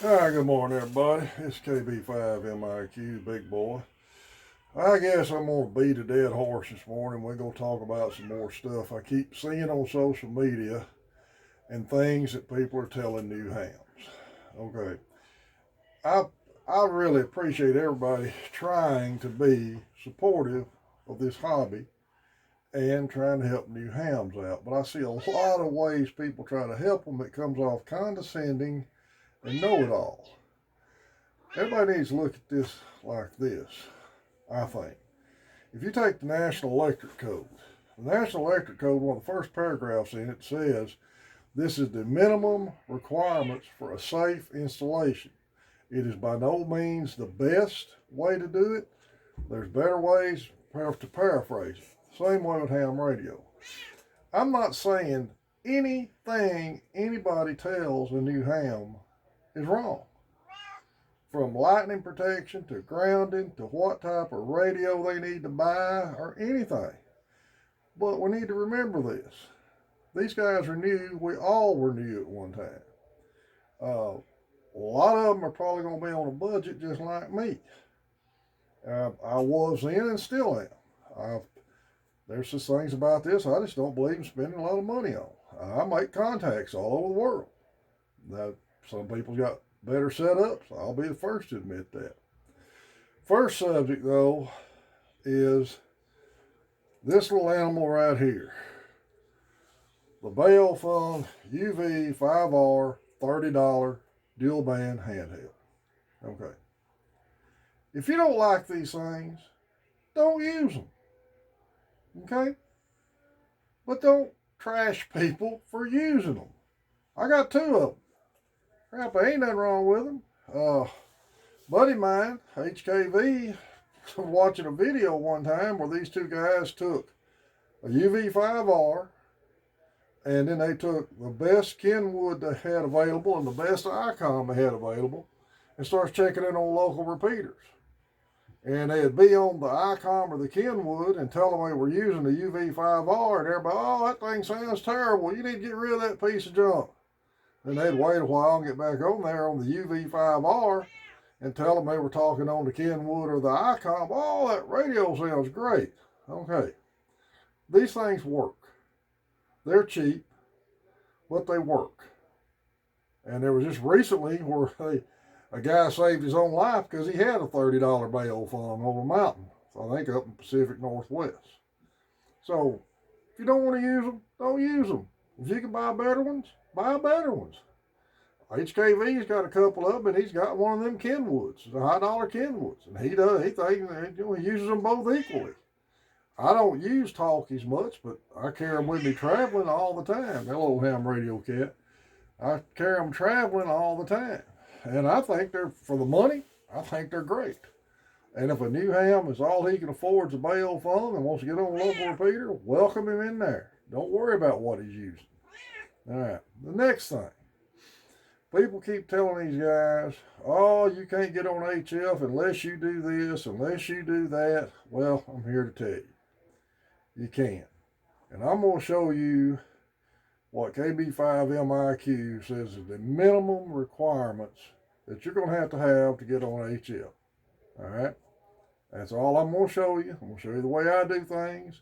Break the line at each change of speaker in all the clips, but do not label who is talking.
Hi, good morning, everybody. It's KB5MIQ, big boy. I guess I'm going to beat a dead horse this morning. We're going to talk about some more stuff I keep seeing on social media and things that people are telling new hams. Okay, I I really appreciate everybody trying to be supportive of this hobby and trying to help new hams out. But I see a lot of ways people try to help them that comes off condescending and know it all. Everybody needs to look at this like this, I think. If you take the National Electric Code, the National Electric Code, one of the first paragraphs in it says, this is the minimum requirements for a safe installation. It is by no means the best way to do it. There's better ways to paraphrase it. Same way with ham radio. I'm not saying anything anybody tells a new ham is wrong. From lightning protection to grounding to what type of radio they need to buy or anything. But we need to remember this. These guys are new. We all were new at one time. A lot of them are probably going to be on a budget just like me. I was then and still am. There's just things about this I just don't believe in spending a lot of money on. I make contacts all over the world. Now, some people got better setups. I'll be the first to admit that. First subject, though, is this little animal right here. The Baofeng UV5R $30 dual band handheld. Okay. If you don't like these things, don't use them. Okay? But don't trash people for using them. I got two of them. Crap, ain't nothing wrong with them. Buddy of mine, HKV, watching a video one time where these two guys took a UV5R and then they took the best Kenwood they had available and the best ICOM they had available and starts checking it on local repeaters. And they'd be on the ICOM or the Kenwood and tell them they were using the UV5R and everybody, oh, that thing sounds terrible. You need to get rid of that piece of junk. Then they'd wait a while and get back on there on the UV5R and tell them they were talking on the Kenwood or the ICOM. Oh, that radio sounds great. Okay. These things work. They're cheap, but they work. And there was just recently where a guy saved his own life because he had a $30 Baofeng on a mountain. So I think up in the Pacific Northwest. So if you don't want to use them, don't use them. If you can buy better ones, buy better ones. HKV's got a couple of them, and he's got one of them Kenwoods, the high dollar Kenwoods, and he does. He thinks he uses them both equally. I don't use talkies much, but I carry them with me traveling all the time. That little ham radio cat. I carry them traveling all the time, and I think they're for the money. I think they're great. And if a new ham is all he can afford is a Baofeng and wants to get on a local repeater, welcome him in there. Don't worry about what he's using. All right. The next thing. People keep telling these guys, oh, you can't get on HF unless you do this, unless you do that. Well, I'm here to tell you. You can. And I'm going to show you what KB5MIQ says is the minimum requirements that you're going to have to get on HF. All right? That's all I'm going to show you. I'm going to show you the way I do things.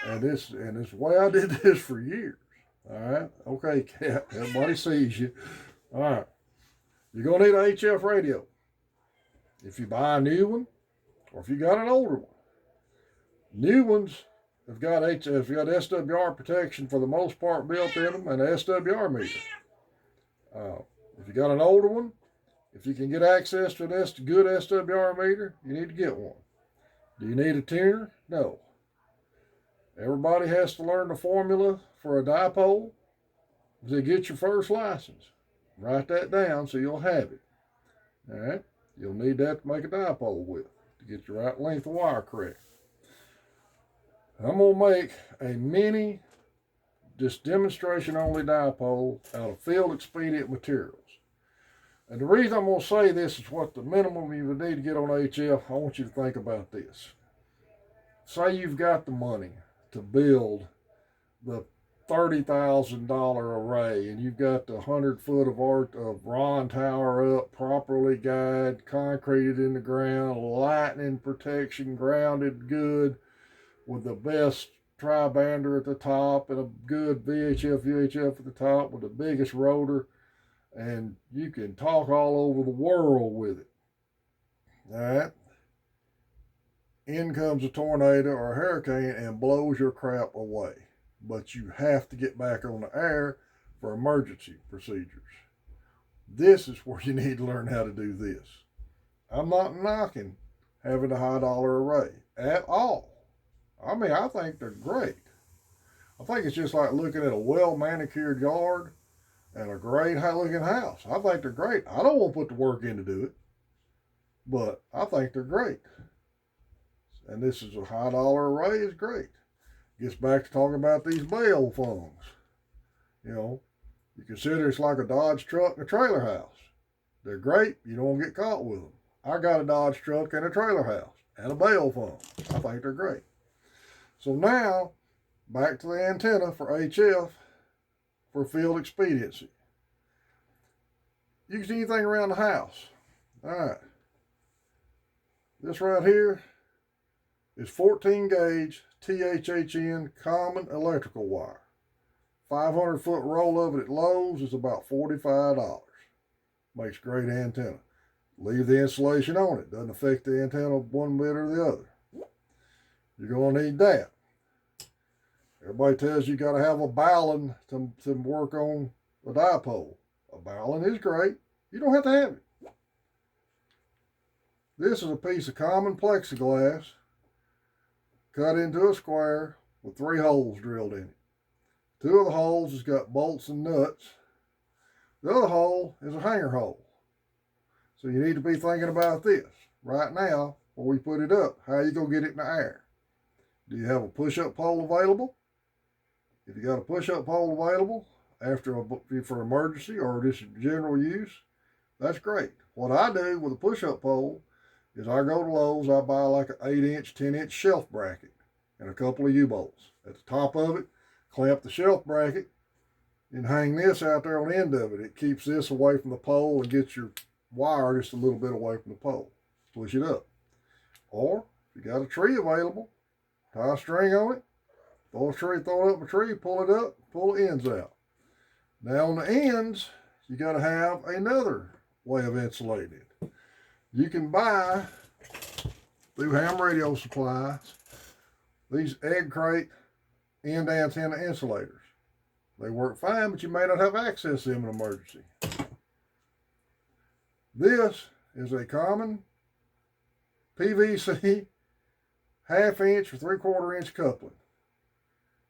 And this the way I did this for years. All right? Okay, Cat. Everybody sees you. All right. You're going to need an HF radio. If you buy a new one, or if you got an older one. New ones have got SWR protection for the most part built in them and an SWR meter. If you got an older one, if you can get access to a good SWR meter, you need to get one. Do you need a tuner? No. Everybody has to learn the formula for a dipole to get your first license. Write that down so you'll have it. All right? You'll need that to make a dipole with to get your right length of wire correct. I'm going to make a mini, just demonstration only dipole out of field expedient materials. And the reason I'm going to say this is what the minimum you would need to get on HF. I want you to think about this. Say you've got the money to build the $30,000 array, and you've got the 100 foot of Ron tower up, properly guided, concreted in the ground, lightning protection, grounded good, with the best tri-bander at the top and a good VHF at the top with the biggest rotor, and you can talk all over the world with it. All right. In comes a tornado or a hurricane and blows your crap away. But you have to get back on the air for emergency procedures. This is where you need to learn how to do this. I'm not knocking having a high dollar array at all. I mean, I think they're great. I think it's just like looking at a well manicured yard and a great high looking house. I think they're great. I don't want to put the work in to do it, but I think they're great. And this is a high dollar array is great. Gets back to talking about these bale phones. You know, you consider it's like a Dodge truck and a trailer house. They're great. You don't get caught with them. I got a Dodge truck and a trailer house and a bale phone. I think they're great. So now, back to the antenna for HF for field expediency. You can see anything around the house. All right. This right here is 14 gauge THHN common electrical wire. 500 foot roll of it at Lowe's is about $45. Makes great antenna. Leave the insulation on it. Doesn't affect the antenna one bit or the other. You're going to need that. Everybody tells you got to have a balun to work on a dipole. A balun is great. You don't have to have it. This is a piece of common plexiglass cut into a square with 3 holes drilled in it. 2 of the holes has got bolts and nuts. The other hole is a hanger hole. So you need to be thinking about this right now when we put it up. How are you going to get it in the air? Do you have a push-up pole available? If you got a push-up pole available for emergency or just general use, that's great. What I do with a push-up pole is I go to Lowe's, I buy like an 8-inch, 10-inch shelf bracket and a couple of U-bolts. At the top of it, clamp the shelf bracket and hang this out there on the end of it. It keeps this away from the pole and gets your wire just a little bit away from the pole. Push it up. Or, if you got a tree available, tie a string on it, throw it up a tree, pull it up, pull the ends out. Now on the ends, you got to have another way of insulating it. You can buy, through ham radio supplies, these egg crate end antenna insulators. They work fine, but you may not have access to them in an emergency. This is a common PVC 1/2 inch or 3/4 inch coupling.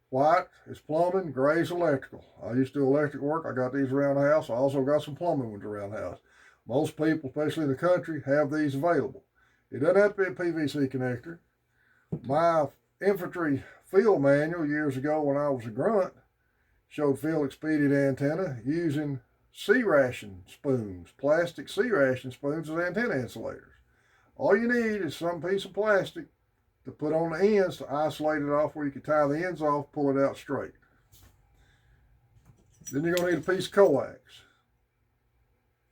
White is plumbing, gray is electrical. I used to do electric work. I got these around the house. I also got some plumbing ones around the house. Most people, especially in the country, have these available. It doesn't have to be a PVC connector. My infantry field manual years ago when I was a grunt showed field expedient antenna using C-ration spoons, plastic C-ration spoons as antenna insulators. All you need is some piece of plastic to put on the ends to isolate it off where you can tie the ends off, pull it out straight. Then you're going to need a piece of coax.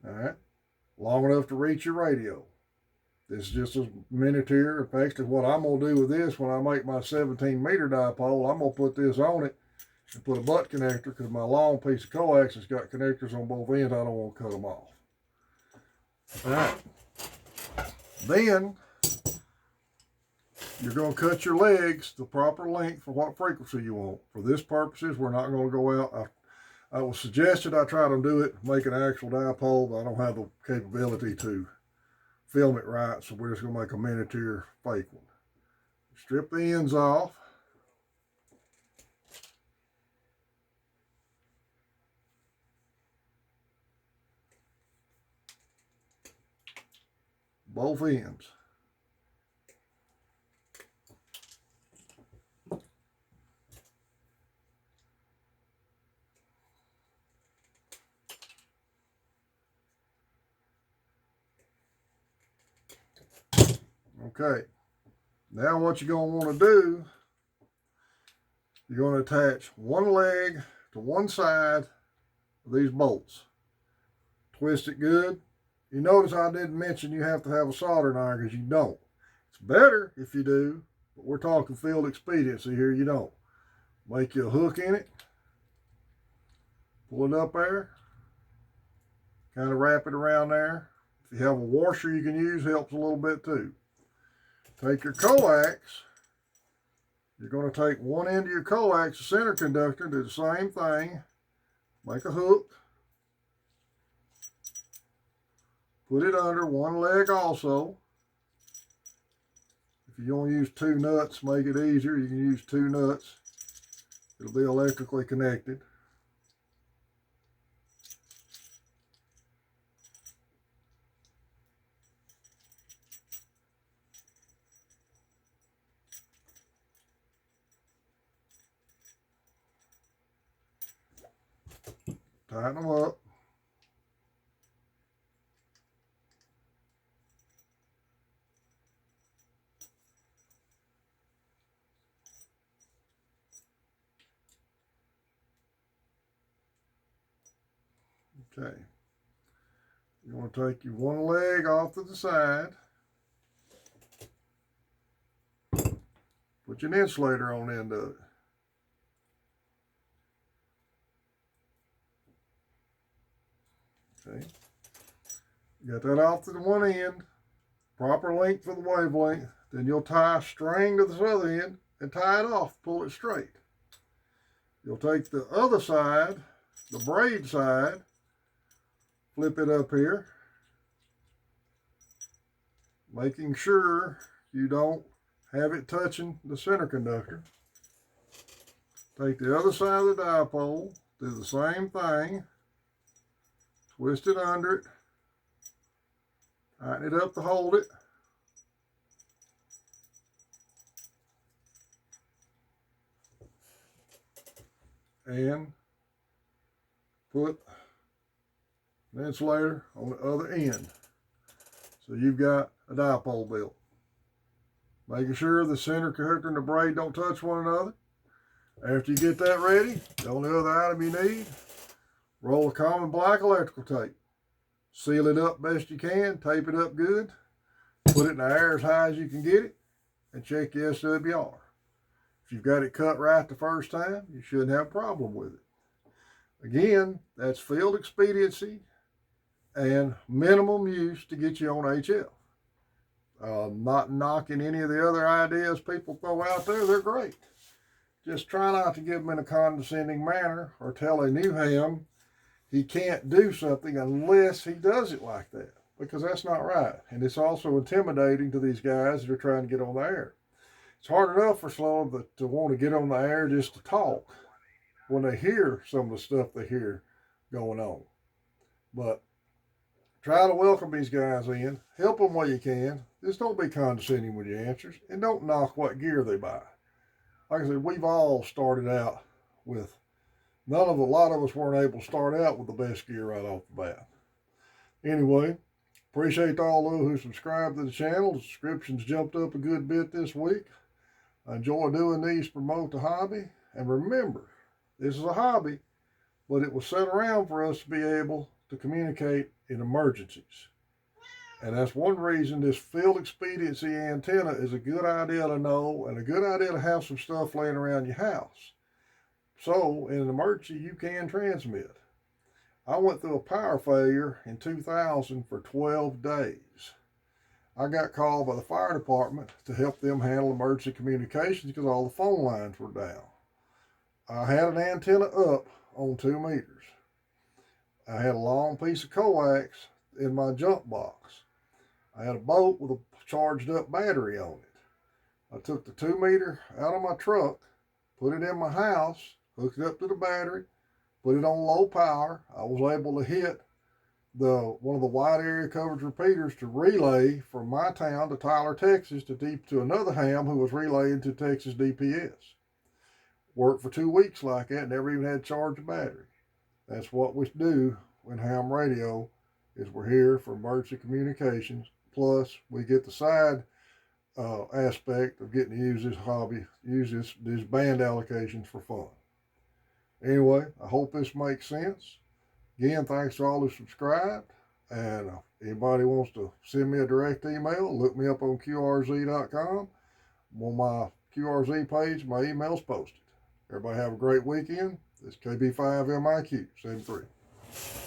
All right. Long enough to reach your radio. This is just a miniature. In fact, what I'm going to do with this when I make my 17-meter dipole, I'm going to put this on it and put a butt connector because my long piece of coax has got connectors on both ends. I don't want to cut them off. All right. Then you're going to cut your legs the proper length for what frequency you want. For this purposes, we're not going to go out. I was suggested I try to do it, make an actual dipole, but I don't have the capability to film it right, so we're just going to make a miniature fake one. Strip the ends off. Both ends. Okay, now what you're going to want to do you're going to attach one leg to one side of these bolts. Twist it good. You notice I didn't mention you have to have a soldering iron because you don't. It's better if you do, but we're talking field expediency here. You don't. Make you a hook in it. Pull it up there. Kind of wrap it around there. If you have a washer you can use, helps a little bit too. Take your coax. You're going to take one end of your coax, the center conductor, do the same thing. Make a hook. Put it under one leg also. If you want to use two nuts, make it easier. You can use two nuts. It'll be electrically connected. Tighten them up. Okay. You want to take your one leg off to the side. Put your insulator on the end of it. Okay. You got that off to the one end. Proper length for the wavelength. Then you'll tie a string to the other end and tie it off. Pull it straight. You'll take the other side, the braid side, flip it up here, making sure you don't have it touching the center conductor. Take the other side of the dipole, do the same thing, twist it under it, tighten it up to hold it, and put an insulator on the other end. So you've got a dipole built. Making sure the center conductor and the braid don't touch one another. After you get that ready, the only other item you need, roll a common black electrical tape. Seal it up best you can, tape it up good, put it in the air as high as you can get it, and check your SWR. If you've got it cut right the first time, you shouldn't have a problem with it. Again, that's field expediency and minimum use to get you on HF. Not knocking any of the other ideas people throw out there, they're great. Just try not to give them in a condescending manner or tell a new ham he can't do something unless he does it like that, because that's not right. And it's also intimidating to these guys that are trying to get on the air. It's hard enough for some to want to get on the air just to talk when they hear some of the stuff they hear going on. But try to welcome these guys in, help them where you can. Just don't be condescending with your answers, and don't knock what gear they buy. Like I said, we've all started out with, a lot of us weren't able to start out with the best gear right off the bat. Anyway, appreciate all those who subscribed to the channel. The subscriptions jumped up a good bit this week. I enjoy doing these to promote the hobby. And remember, this is a hobby, but it was set around for us to be able to communicate in emergencies. And that's one reason this field expediency antenna is a good idea to know, and a good idea to have some stuff laying around your house. So in an emergency, you can transmit. I went through a power failure in 2000 for 12 days. I got called by the fire department to help them handle emergency communications because all the phone lines were down. I had an antenna up on 2 meters. I had a long piece of coax in my jump box. I had a boat with a charged up battery on it. I took the 2 meter out of my truck, put it in my house, hooked it up to the battery, put it on low power. I was able to hit one of the wide area coverage repeaters to relay from my town to Tyler, Texas, to another ham who was relaying to Texas DPS. Worked for 2 weeks like that, never even had to charge a battery. That's what we do in ham radio, is we're here for emergency communications. Plus, we get the side aspect of getting to use this hobby, use these band allocations for fun. Anyway, I hope this makes sense. Again, thanks to all who subscribed. And anybody wants to send me a direct email, look me up on QRZ.com. On my QRZ page, my email's posted. Everybody have a great weekend. This KB5MIQ 73.